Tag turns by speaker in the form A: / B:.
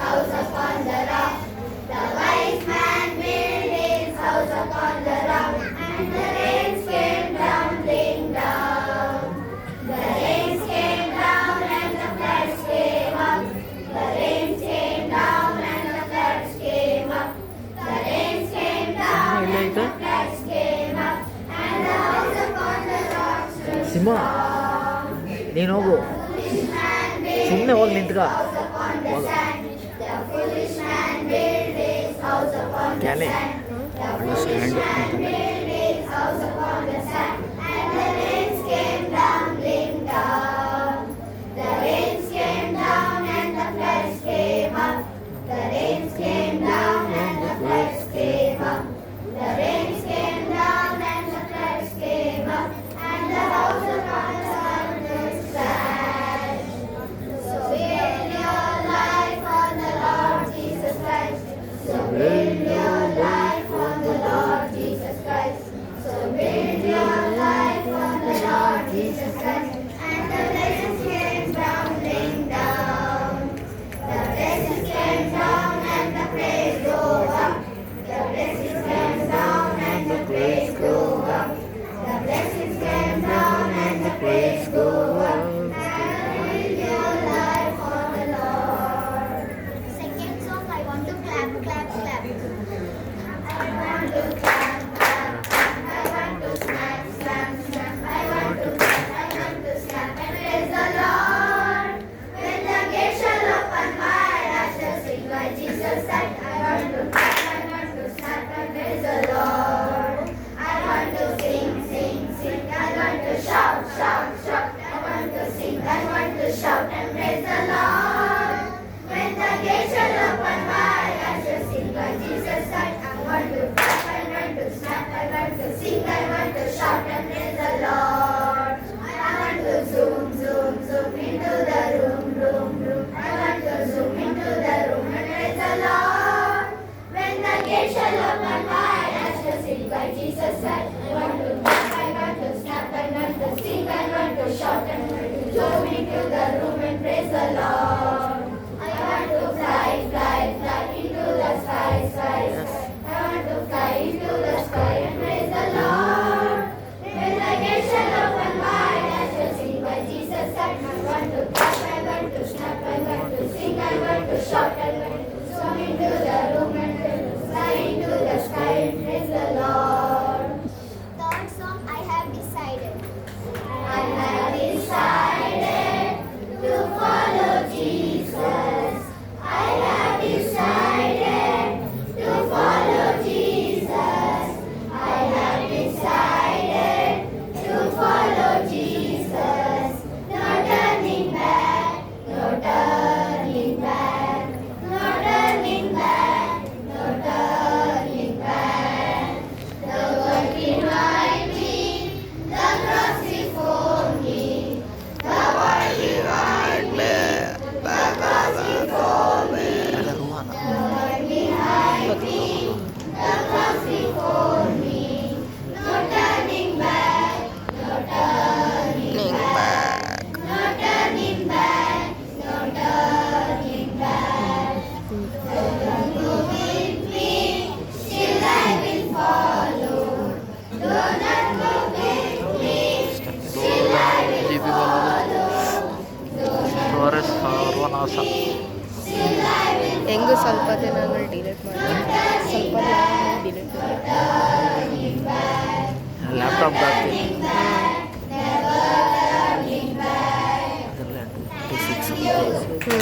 A: house upon the rock. The wise man built his house upon the rock, and the rains came tumbling down. The rains came down and the floods came up. The rains came down and the floods came up. The rains came down and the floods came up. And the house upon the rock stood
B: Simha
A: strong.
B: ನೀನು ಹೋಗು
A: Foolish man built
B: ಸುಮ್ಮನೆ ಹೋಗಿ
A: his
B: ನಿಂತ್ಕ
A: house upon the sand. The foolish man built his house upon the
B: Cayley
A: sand. The
B: ಒಳ್ಳೆ
A: foolish
B: stand
A: man
B: ಅಂತಾನೆ
A: built his house upon the sand. And the rains came tumbling down. The rains came down and the floods came up. The rains came down and the floods came up. The rains came down and the floods came up. And the house upon the sand stand. So build your life on the Lord Jesus Christ. So build your life on the Lord Jesus Christ. So build your life on the Lord Jesus Christ. And the blessings came tumbling down. The blessings came down and the praise go up. The blessings came down and the praise go up. The blessings came down and the praise go up. Build your life on the Lord. Second song, I want to clap, clap, clap. I want to clap, clap, clap. I want to snap, snap, snap. I want to clap, I want to snap and praise the Lord. When the gate shall open wide, I shall sing by Jesus side. I want to clap, I want to snap and praise the Lord. I want to sing, sing, sing. I want to shout, shout, shout. I want to sing, I want to shout and praise the Lord. When the gate shall open wide, I shall sing by Jesus side. I want to clap, I want to snap, I want to sing, I want to shout and praise the Lord. I want to zoom, zoom, zoom into the room, room, room. I want to zoom into the room and praise the Lord. When the gate shall open wide, I shall sing by Jesus side. I want to clap, I want to snap, I want to sing, I want to shout and I want to zoom into the room and praise the Lord. I want to fly, fly, fly into the sky, sky, sky. I want to fly into the sky and praise the Lord. When the gate shall open wide, I shall sing by Jesus side. I want to clap, I want to snap, I want to sing, I want to shout, I want to zoom into the room and fly into the sky and praise the Lord. Third song, I have decided. I have decided to follow Jesus. I have decided to follow Jesus. I have decided to follow Jesus. No turning back, no turning back, no turning back, no turning back. The world behind me, the cross before me. The world behind me, the cross before me. The world behind me, the cross before me. No turning back, no turning back, no turning back, no turning back. Though the go with me, still I will follow. Though not go with me, still I will follow.
B: ಸರ್ವನಾಶ
A: Still I will
C: ಹೆಂಗು ಸ್ವಲ್ಪ ದಿನಗಳು delete ಮಾಡಿ ಸ್ವಲ್ಪ ದಿನ delete ಮಾಡಿ
B: laptop ಹಾಕ್ತೀನಿ
A: never turning back.
B: ಅದರಲ್ಲೇ 26
C: ಹ್ಞೂ